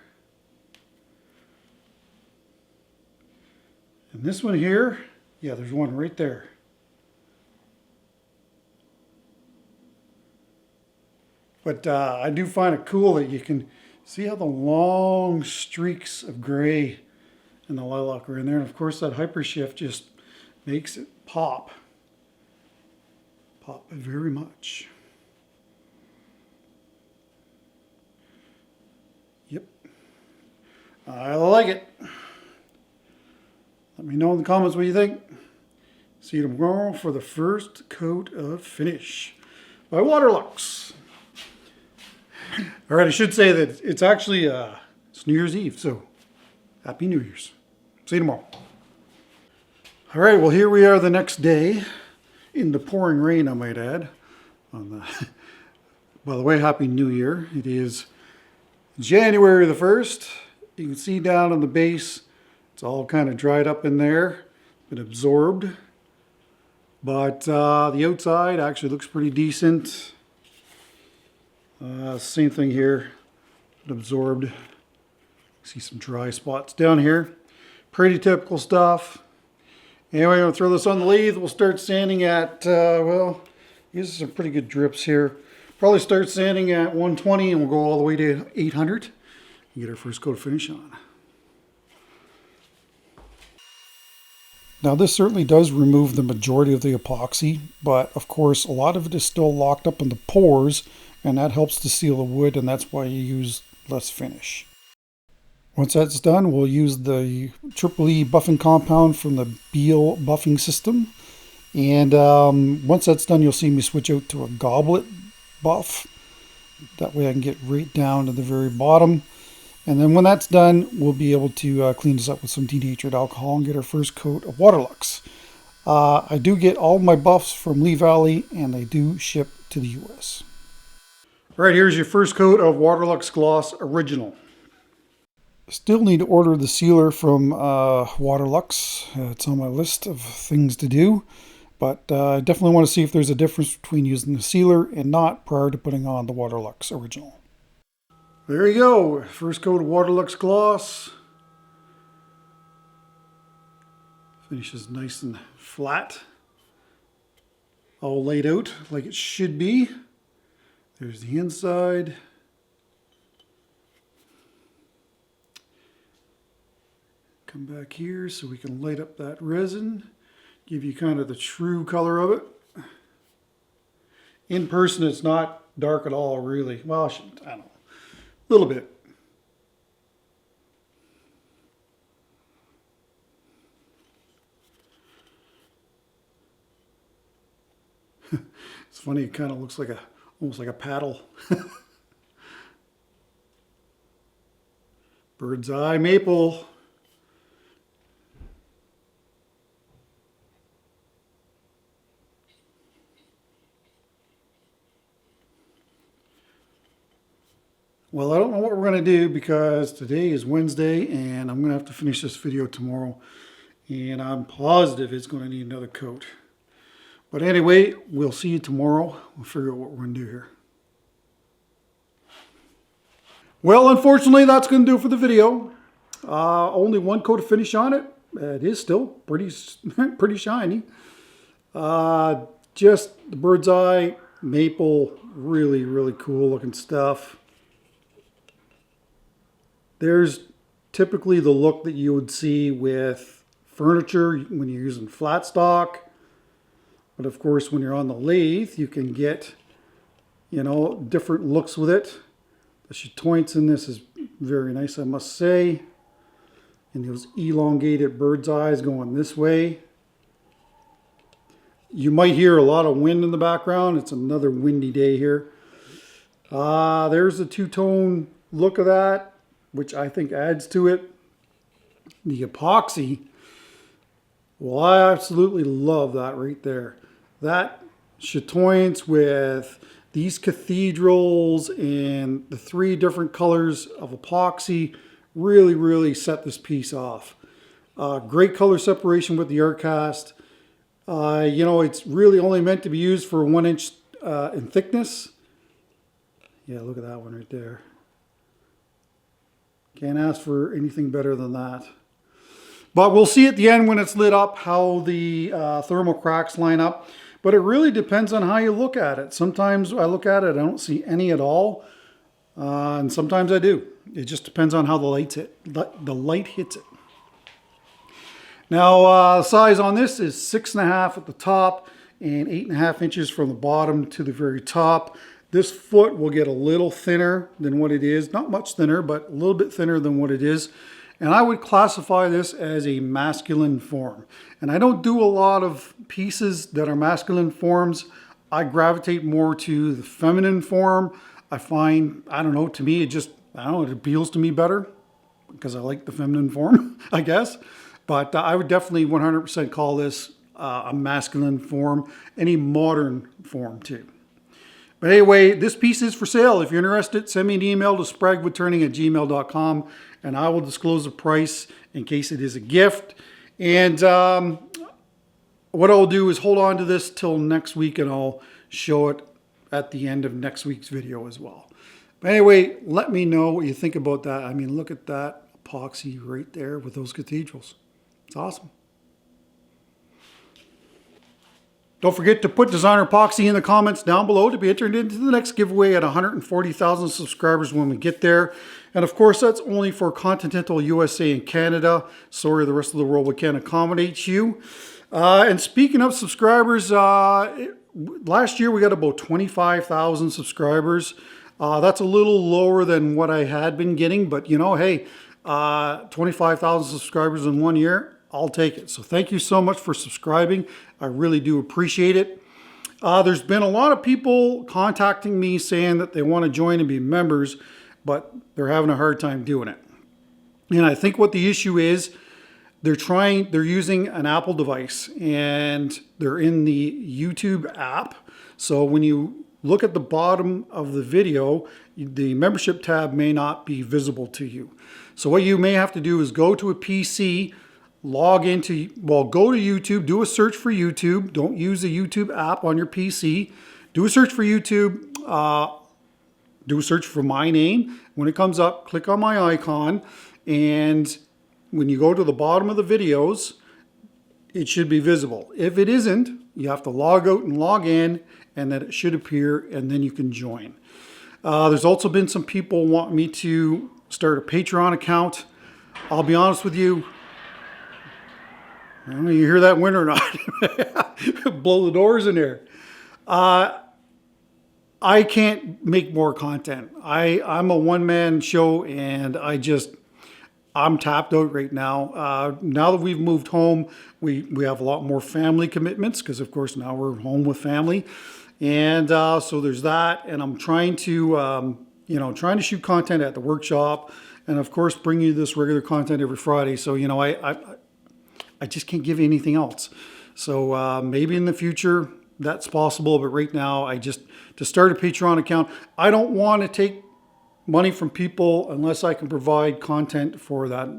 And this one here, yeah, there's one right there. But I do find it cool that you can see how the long streaks of gray and the lilac are in there. And of course that hypershift just makes it pop. Pop very much. Yep. I like it. Let me know in the comments what you think. See you tomorrow for the first coat of finish by Waterlux. All right, I should say that it's actually it's New Year's Eve, so Happy New Year's. See you tomorrow. All right, well, here we are the next day in the pouring rain, I might add. By the way, Happy New Year. It is January the 1st. You can see down on the base, it's all kind of dried up in there, been absorbed. But the outside actually looks pretty decent. Same thing here, absorbed. See some dry spots down here. Pretty typical stuff. Anyway, I'm going to throw this on the lathe. We'll start sanding at, well, these are some pretty good drips here. Probably start sanding at 120 and we'll go all the way to 800 and get our first coat of finish on. Now this certainly does remove the majority of the epoxy, but of course a lot of it is still locked up in the pores, and that helps to seal the wood, and that's why you use less finish. Once that's done, we'll use the Triple E buffing compound from the Beal buffing system. And once that's done, you'll see me switch out to a goblet buff. That way I can get right down to the very bottom. And then when that's done, we'll be able to clean this up with some denatured alcohol and get our first coat of Waterlux. I do get all my buffs from Lee Valley, and they do ship to the US. All right, here's your first coat of Waterlux Gloss Original. Still need to order the sealer from Waterlux. It's on my list of things to do, but I definitely want to see if there's a difference between using the sealer and not prior to putting on the Waterlux Original. There you go, first coat of Waterlux Gloss. Finishes nice and flat, all laid out like it should be. There's the inside. Come back here so we can light up that resin, give you kind of the true color of it. In person, it's not dark at all, really. Well, I don't know, a little bit. It's funny, it kind of looks like almost like a paddle. Bird's eye maple. Well, I don't know what we're going to do because today is Wednesday and I'm going to have to finish this video tomorrow. And I'm positive it's going to need another coat. But anyway, we'll see you tomorrow. We'll figure out what we're going to do here. Well, unfortunately, that's going to do it for the video. Only one coat of finish on it. It is still pretty shiny. Just the bird's eye maple, really cool looking stuff. There's typically the look that you would see with furniture when you're using flat stock. But of course, when you're on the lathe, you can get, different looks with it. The chatoyance in this is very nice, I must say. And those elongated bird's eyes going this way. You might hear a lot of wind in the background. It's another windy day here. There's the two-tone look of that, which I think adds to it. The epoxy, well, I absolutely love that right there. That chatoyance with these cathedrals and the three different colors of epoxy really set this piece off. Great color separation with the art cast. It's really only meant to be used for 1 inch in thickness. Yeah, look at that one right there. Can't ask for anything better than that. But we'll see at the end when it's lit up how the thermal cracks line up. But it really depends on how you look at it. Sometimes I look at it, I don't see any at all. And sometimes I do. It just depends on how the light hits it. Now, the size on this is 6.5 at the top and 8.5 inches from the bottom to the very top. This foot will get a little thinner than what it is. Not much thinner, but a little bit thinner than what it is. And I would classify this as a masculine form. And I don't do a lot of pieces that are masculine forms. I gravitate more to the feminine form. I find, to me, it appeals to me better because I like the feminine form, I guess. But I would definitely 100% call this a masculine form, any modern form too. But anyway, this piece is for sale. If you're interested, send me an email to spraguewoodturning@gmail.com and I will disclose the price in case it is a gift. And what I'll do is hold on to this till next week and I'll show it at the end of next week's video as well. But anyway, let me know what you think about that. I mean, look at that epoxy right there with those cathedrals. It's awesome. Don't forget to put designer epoxy in the comments down below to be entered into the next giveaway at 140,000 subscribers when we get there. And of course, that's only for continental USA and Canada. Sorry, the rest of the world we can't accommodate you. And speaking of subscribers, last year we got about 25,000 subscribers. That's a little lower than what I had been getting, but hey, 25,000 subscribers in 1 year, I'll take it. So thank you so much for subscribing. I really do appreciate it. There's been a lot of people contacting me saying that they want to join and be members, but they're having a hard time doing it. And I think what the issue is, they're using an Apple device and they're in the YouTube app. So when you look at the bottom of the video, the membership tab may not be visible to you. So what you may have to do is go to a PC, go to YouTube, do a search for YouTube. Don't use the YouTube app on your PC. Do a search for YouTube. Do a search for my name. When it comes up, click on my icon. And when you go to the bottom of the videos, it should be visible. If it isn't, you have to log out and log in, and then it should appear, and then you can join. There's also been some people want me to start a Patreon account. I'll be honest with you. I don't know if you hear that wind or not. Blow the doors in there. I can't make more content. I'm a one-man show and I'm tapped out right now. Now that we've moved home, we have a lot more family commitments because of course now we're home with family. And so there's that, and I'm trying to shoot content at the workshop and of course bring you this regular content every Friday. So, I just can't give you anything else. So maybe in the future that's possible, but right now to start a Patreon account, I don't want to take money from people unless I can provide content for that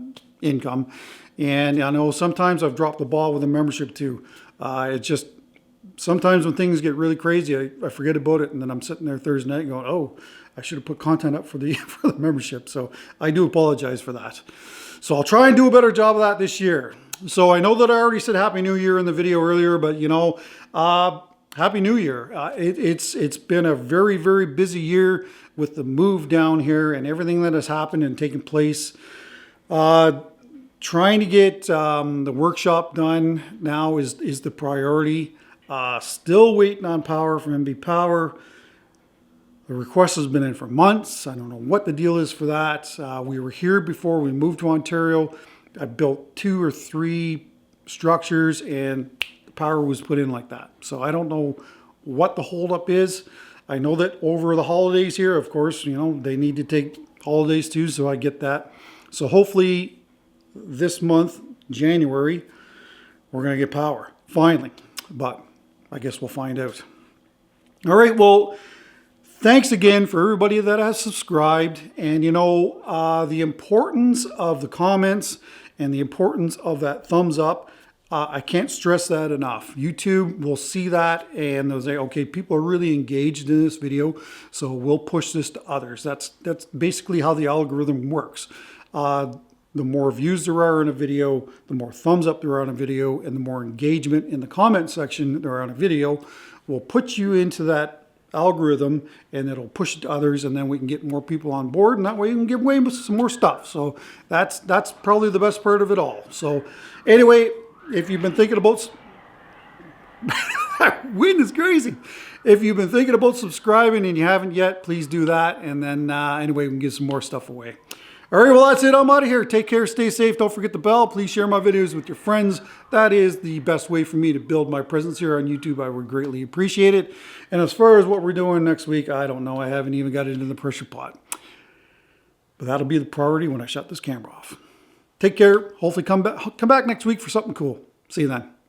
income. And I know sometimes I've dropped the ball with a membership too. It's just sometimes when things get really crazy, I forget about it, and then I'm sitting there Thursday night going, oh, I should have put content up for the for the membership. So I do apologize for that. So I'll try and do a better job of that this year. So I know that I already said Happy New Year in the video earlier, but you know, Happy New Year. It's been a very, very busy year with the move down here and everything that has happened and taken place. Trying to get the workshop done now is the priority. Still waiting on power from MB Power. The request has been in for months. I don't know what the deal is for that. We were here before we moved to Ontario. I built 2 or 3 structures and the power was put in like that. So I don't know what the holdup is. I know that over the holidays here, of course, you know, they need to take holidays too, so I get that. So hopefully this month, January, we're going to get power, finally. But I guess we'll find out. All right, well, thanks again for everybody that has subscribed. And you know, the importance of the comments and the importance of that thumbs up, I can't stress that enough. YouTube will see that and they'll say, okay, people are really engaged in this video, so we'll push this to others. That's basically how the algorithm works. The more views there are in a video, the more thumbs up there are on a video, and the more engagement in the comment section there are on a video will put you into that algorithm, and it'll push it to others, and then we can get more people on board, and that way we can give away some more stuff. So that's probably the best part of it all. So anyway, if you've been thinking about wind is crazy. If you've been thinking about subscribing and you haven't yet, please do that, and then anyway, we can give some more stuff away. All right, well, that's it. I'm out of here. Take care, stay safe. Don't forget the bell. Please share my videos with your friends. That is the best way for me to build my presence here on YouTube. I would greatly appreciate it. And as far as what we're doing next week, I don't know. I haven't even got it in the pressure pot. But that'll be the priority when I shut this camera off. Take care. Hopefully come back next week for something cool. See you then.